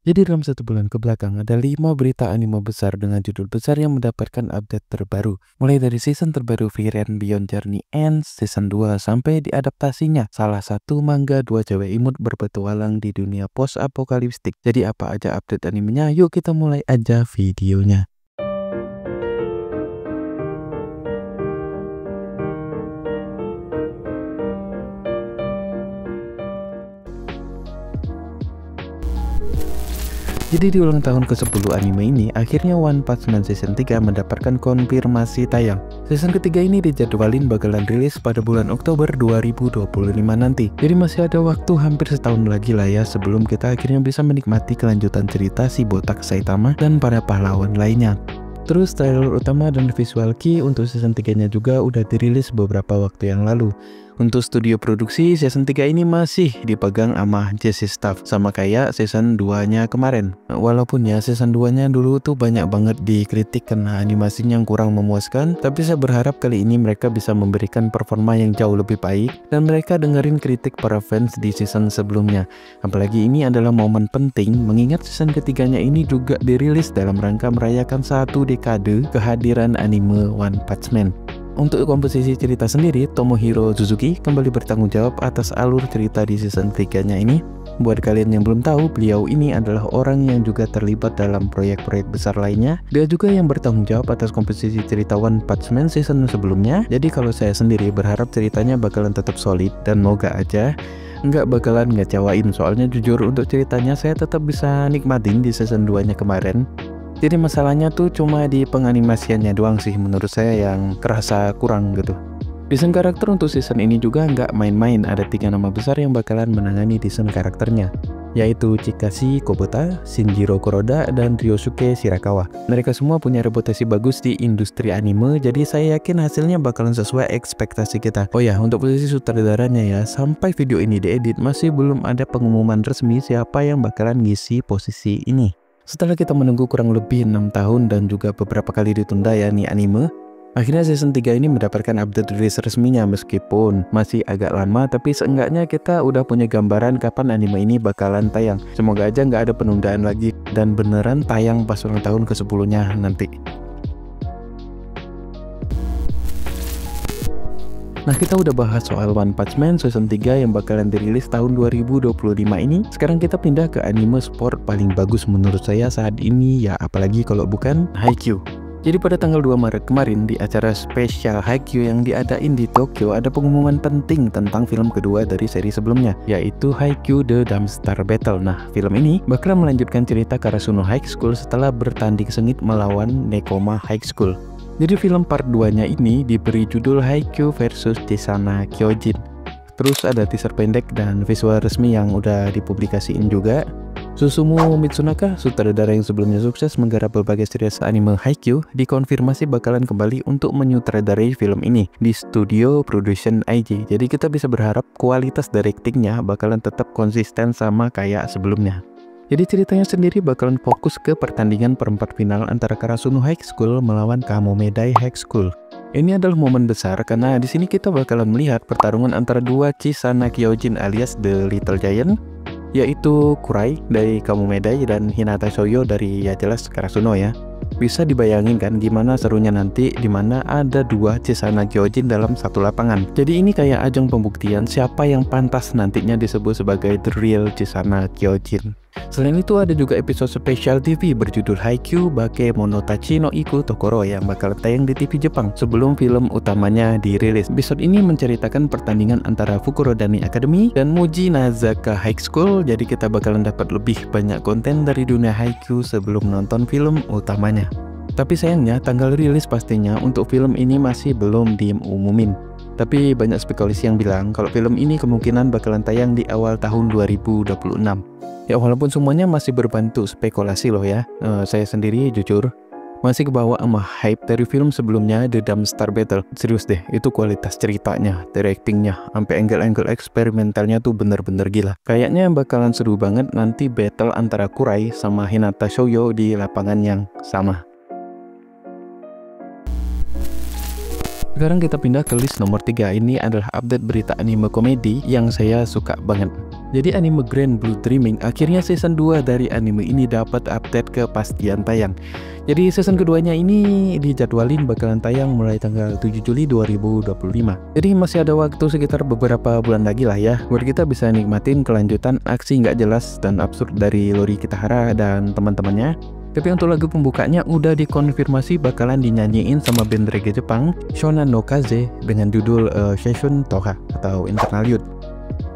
Jadi dalam 1 bulan ke belakang ada 5 berita anime besar dengan judul besar yang mendapatkan update terbaru. Mulai dari season terbaru Frieren Beyond Journey Ends, season 2 sampai diadaptasinya salah satu manga 2 cewek imut berpetualang di dunia post-apokaliptik. Jadi apa aja update animenya? Yuk kita mulai aja videonya. Jadi di ulang tahun ke-10 anime ini, akhirnya One Punch Man Season 3 mendapatkan konfirmasi tayang. Season ketiga ini dijadwalin bakalan rilis pada bulan Oktober 2025 nanti. Jadi masih ada waktu hampir setahun lagi lah ya sebelum kita akhirnya bisa menikmati kelanjutan cerita si botak Saitama dan para pahlawan lainnya. Terus trailer utama dan visual key untuk season 3-nya juga udah dirilis beberapa waktu yang lalu. Untuk studio produksi, season 3 ini masih dipegang sama Jesse Staff, sama kayak season 2-nya kemarin. Walaupun ya season 2-nya dulu tuh banyak banget dikritik karena animasinya yang kurang memuaskan, tapi saya berharap kali ini mereka bisa memberikan performa yang jauh lebih baik, dan mereka dengerin kritik para fans di season sebelumnya. Apalagi ini adalah momen penting, mengingat season ketiganya ini juga dirilis dalam rangka merayakan 1 dekade kehadiran anime One Punch Man. Untuk komposisi cerita sendiri, Tomohiro Suzuki kembali bertanggung jawab atas alur cerita di season 3-nya ini. Buat kalian yang belum tahu, beliau ini adalah orang yang juga terlibat dalam proyek-proyek besar lainnya. Dia juga yang bertanggung jawab atas komposisi cerita One Punch Man season sebelumnya. Jadi kalau saya sendiri berharap ceritanya bakalan tetap solid dan moga aja nggak bakalan ngecewain. Soalnya jujur untuk ceritanya saya tetap bisa nikmatin di season 2-nya kemarin. Jadi masalahnya tuh cuma di penganimasiannya doang sih menurut saya yang kerasa kurang gitu. Desain karakter untuk season ini juga nggak main-main, ada 3 nama besar yang bakalan menangani desain karakternya, yaitu Chikashi Kobota, Shinjiro Kuroda, dan Ryosuke Shirakawa. Mereka semua punya reputasi bagus di industri anime, jadi saya yakin hasilnya bakalan sesuai ekspektasi kita. Oh ya, untuk posisi sutradaranya ya, sampai video ini diedit masih belum ada pengumuman resmi siapa yang bakalan ngisi posisi ini. Setelah kita menunggu kurang lebih 6 tahun dan juga beberapa kali ditunda ya nih anime, akhirnya season 3 ini mendapatkan update rilis resminya. Meskipun masih agak lama, tapi seenggaknya kita udah punya gambaran kapan anime ini bakalan tayang. Semoga aja nggak ada penundaan lagi dan beneran tayang pas ulang tahun ke-10-nya nanti. Nah, kita udah bahas soal One Punch Man season 3 yang bakalan dirilis tahun 2025 ini. Sekarang kita pindah ke anime sport paling bagus menurut saya saat ini ya, apalagi kalau bukan Haikyuu. Jadi pada tanggal 2 Maret kemarin di acara spesial Haikyuu yang diadain di Tokyo ada pengumuman penting tentang film kedua dari seri sebelumnya, yaitu Haikyuu The Dumpstar Battle. Nah, film ini bakal melanjutkan cerita Karasuno High School setelah bertanding sengit melawan Nekoma High School. Jadi film part 2-nya ini diberi judul Haikyuu vs Chisana Kyojin. Terus ada teaser pendek dan visual resmi yang udah dipublikasiin juga. Susumu Mitsunaka, sutradara yang sebelumnya sukses menggarap berbagai series anime Haikyuu, dikonfirmasi bakalan kembali untuk menyutradarai film ini di Studio Production IG. Jadi kita bisa berharap kualitas directingnya bakalan tetap konsisten sama kayak sebelumnya. Jadi ceritanya sendiri bakalan fokus ke pertandingan perempat final antara Karasuno High School melawan Kamomedai High School. Ini adalah momen besar karena di sini kita bakalan melihat pertarungan antara 2 Chisana Kyojin alias The Little Giant, yaitu Kurai dari Kamomedai dan Hinata Shoyo dari ya jelas Karasuno ya. Bisa dibayangin kan gimana serunya nanti dimana ada 2 Chisana Kyojin dalam satu lapangan. Jadi ini kayak ajang pembuktian siapa yang pantas nantinya disebut sebagai The Real Chisana Kyojin. Selain itu ada juga episode spesial TV berjudul Haikyuu Bakemonotachi no Iku Tokoro yang bakal tayang di TV Jepang sebelum film utamanya dirilis. Episode ini menceritakan pertandingan antara Fukurodani Academy dan Muji Nazaka High School, jadi kita bakalan dapat lebih banyak konten dari dunia Haikyuu sebelum nonton film utamanya. Tapi sayangnya tanggal rilis pastinya untuk film ini masih belum diumumin. Tapi banyak spekulasi yang bilang kalau film ini kemungkinan bakalan tayang di awal tahun 2026. Ya walaupun semuanya masih berbentuk spekulasi loh ya, saya sendiri jujur masih kebawa sama hype dari film sebelumnya The Dumpstar Battle. Serius deh, itu kualitas ceritanya, directingnya, sampai angle-angle eksperimentalnya tuh bener-bener gila. Kayaknya bakalan seru banget nanti battle antara Kurai sama Hinata Shoyo di lapangan yang sama. Sekarang kita pindah ke list nomor 3. Ini adalah update berita anime komedi yang saya suka banget. Jadi anime Grand Blue Dreaming, akhirnya season 2 dari anime ini dapat update kepastian tayang. Jadi season keduanya ini dijadwalin bakalan tayang mulai tanggal 7 Juli 2025. Jadi masih ada waktu sekitar beberapa bulan lagi lah ya, buat kita bisa nikmatin kelanjutan aksi nggak jelas dan absurd dari Lori Kitahara dan teman-temannya. Tapi untuk lagu pembukanya udah dikonfirmasi bakalan dinyanyiin sama band reggae Jepang Shonan no Kaze dengan judul Seishun Toha atau Internal Youth.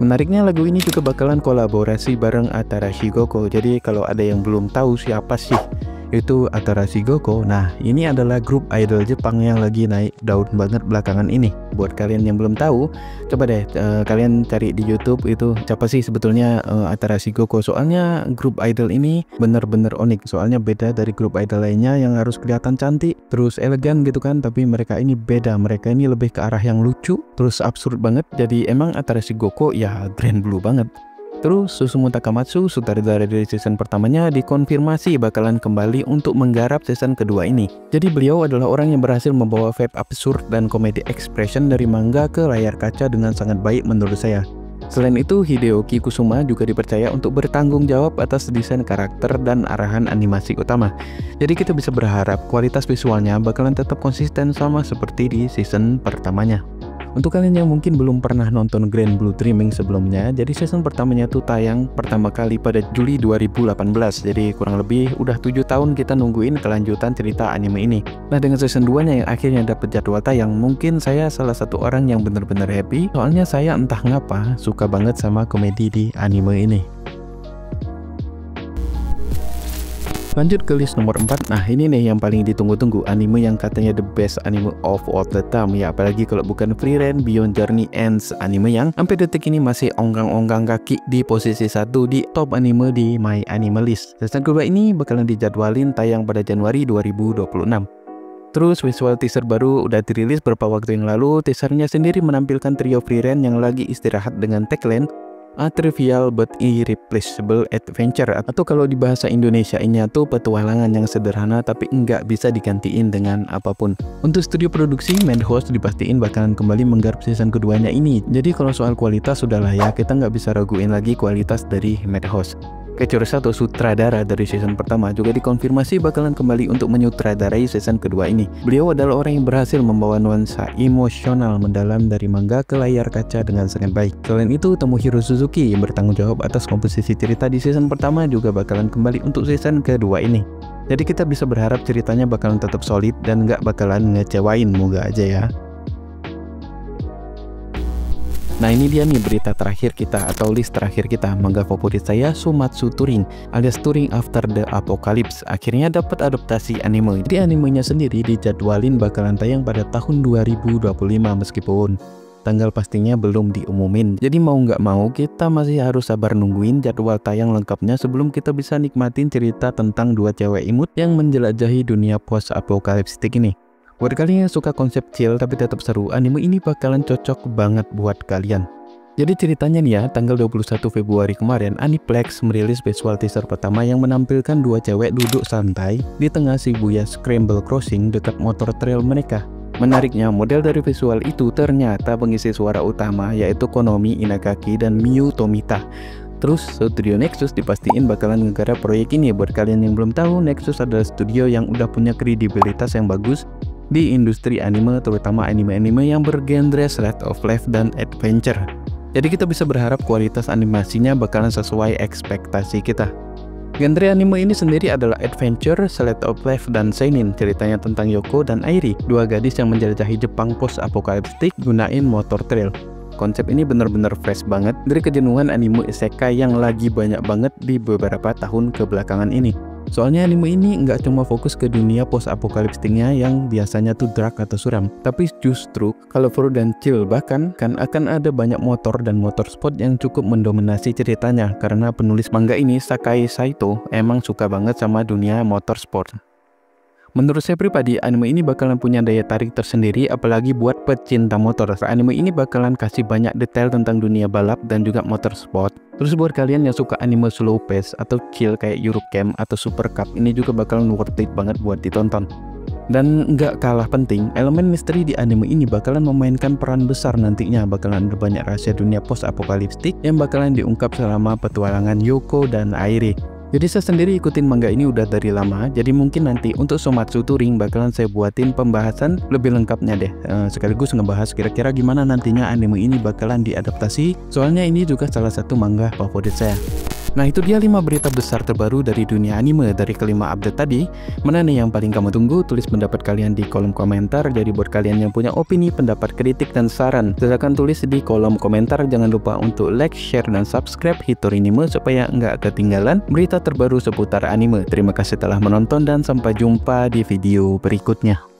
Menariknya lagu ini juga bakalan kolaborasi bareng Atarashi Goko. Jadi kalau ada yang belum tahu siapa sih itu Atarashi Goko, nah ini adalah grup idol Jepang yang lagi naik daun banget belakangan ini. Buat kalian yang belum tahu, coba deh kalian cari di YouTube itu siapa sih sebetulnya Atarashi Goko. Soalnya grup idol ini bener-bener unik. Soalnya beda dari grup idol lainnya yang harus kelihatan cantik terus elegan gitu kan, tapi mereka ini beda. Mereka ini lebih ke arah yang lucu terus absurd banget. Jadi emang Atarashi Goko ya Grand Blue banget. Terus Susumu Takamatsu, sutradara dari season pertamanya, dikonfirmasi bakalan kembali untuk menggarap season kedua ini. Jadi beliau adalah orang yang berhasil membawa vibe absurd dan komedi expression dari manga ke layar kaca dengan sangat baik menurut saya. Selain itu, Hideyoki Kusuma juga dipercaya untuk bertanggung jawab atas desain karakter dan arahan animasi utama. Jadi kita bisa berharap kualitas visualnya bakalan tetap konsisten sama seperti di season pertamanya. Untuk kalian yang mungkin belum pernah nonton Grand Blue Dreaming sebelumnya, jadi season pertamanya tuh tayang pertama kali pada Juli 2018. Jadi kurang lebih udah 7 tahun kita nungguin kelanjutan cerita anime ini. Nah dengan season 2-nya yang akhirnya dapat jadwal tayang, mungkin saya salah satu orang yang bener-bener happy. Soalnya saya entah ngapa suka banget sama komedi di anime ini. Lanjut ke list nomor 4. Nah ini nih yang paling ditunggu-tunggu, anime yang katanya the best anime of all the time ya, apalagi kalau bukan Frieren Beyond Journey Ends, anime yang sampai detik ini masih onggang-onggang kaki di posisi 1 di top anime di My Anime List. Season kedua ini bakalan dijadwalin tayang pada Januari 2026. Terus visual teaser baru udah dirilis beberapa waktu yang lalu. Teasernya sendiri menampilkan trio Frieren yang lagi istirahat dengan tagline A Trivial but Irreplaceable Adventure, atau kalau di bahasa Indonesia ini tuh petualangan yang sederhana tapi nggak bisa digantiin dengan apapun. Untuk studio produksi, Madhouse dipastiin bakalan kembali menggarap season keduanya ini. Jadi kalau soal kualitas sudahlah ya, kita nggak bisa raguin lagi kualitas dari Madhouse. Keiichiro Sato, sutradara dari season pertama, juga dikonfirmasi bakalan kembali untuk menyutradarai season kedua ini. Beliau adalah orang yang berhasil membawa nuansa emosional mendalam dari manga ke layar kaca dengan sangat baik. Selain itu, Tomohiro Suzuki yang bertanggung jawab atas komposisi cerita di season pertama juga bakalan kembali untuk season kedua ini. Jadi kita bisa berharap ceritanya bakalan tetap solid dan nggak bakalan ngecewain, moga aja ya. Nah ini dia nih berita terakhir kita atau list terakhir kita. Manga favorit saya, Sumatsu Touring alias Touring After the Apocalypse, akhirnya dapat adaptasi anime. Jadi animenya sendiri dijadwalin bakalan tayang pada tahun 2025 meskipun tanggal pastinya belum diumumin. Jadi mau nggak mau kita masih harus sabar nungguin jadwal tayang lengkapnya sebelum kita bisa nikmatin cerita tentang dua cewek imut yang menjelajahi dunia post-apokaliptik ini. Buat kalian yang suka konsep chill tapi tetap seru, anime ini bakalan cocok banget buat kalian. Jadi ceritanya nih ya, tanggal 21 Februari kemarin, Aniplex merilis visual teaser pertama yang menampilkan dua cewek duduk santai di tengah Shibuya Scramble Crossing dekat motor trail mereka. Menariknya, model dari visual itu ternyata pengisi suara utama yaitu Konomi Inagaki dan Miyu Tomita. Terus studio Nexus dipastiin bakalan ngegarap proyek ini. Buat kalian yang belum tahu, Nexus adalah studio yang udah punya kredibilitas yang bagus di industri anime, terutama anime-anime yang bergenre slice of life dan adventure. Jadi kita bisa berharap kualitas animasinya bakalan sesuai ekspektasi kita. Genre anime ini sendiri adalah adventure, slice of life, dan seinen. Ceritanya tentang Yoko dan Airi, dua gadis yang menjelajahi Jepang post-apokaliptik gunain motor trail. Konsep ini bener-bener fresh banget dari kejenuhan anime isekai yang lagi banyak banget di beberapa tahun kebelakangan ini. Soalnya anime ini nggak cuma fokus ke dunia post-apokaliptiknya yang biasanya tuh dark atau suram, tapi justru colorful dan chill. Bahkan kan akan ada banyak motor dan motorsport yang cukup mendominasi ceritanya, karena penulis manga ini, Sakai Saito, emang suka banget sama dunia motorsport. Menurut saya pribadi, anime ini bakalan punya daya tarik tersendiri, apalagi buat pecinta motor. Anime ini bakalan kasih banyak detail tentang dunia balap dan juga motorsport. Terus buat kalian yang suka anime slow pace atau chill kayak Eurocamp atau Super Cup, ini juga bakalan worth it banget buat ditonton. Dan nggak kalah penting, elemen misteri di anime ini bakalan memainkan peran besar nantinya. Bakalan ada banyak rahasia dunia post-apokaliptik yang bakalan diungkap selama petualangan Yoko dan Airi. Jadi saya sendiri ikutin manga ini udah dari lama, jadi mungkin nanti untuk Somatsu Touring bakalan saya buatin pembahasan lebih lengkapnya deh, sekaligus ngebahas kira-kira gimana nantinya anime ini bakalan diadaptasi, soalnya ini juga salah satu manga favorit saya. Nah itu dia 5 berita besar terbaru dari dunia anime dari kelima update tadi. Mana nih yang paling kamu tunggu? Tulis pendapat kalian di kolom komentar. Jadi buat kalian yang punya opini, pendapat, kritik, dan saran, silakan tulis di kolom komentar. Jangan lupa untuk like, share, dan subscribe Hitorinime supaya nggak ketinggalan berita terbaru seputar anime. Terima kasih telah menonton dan sampai jumpa di video berikutnya.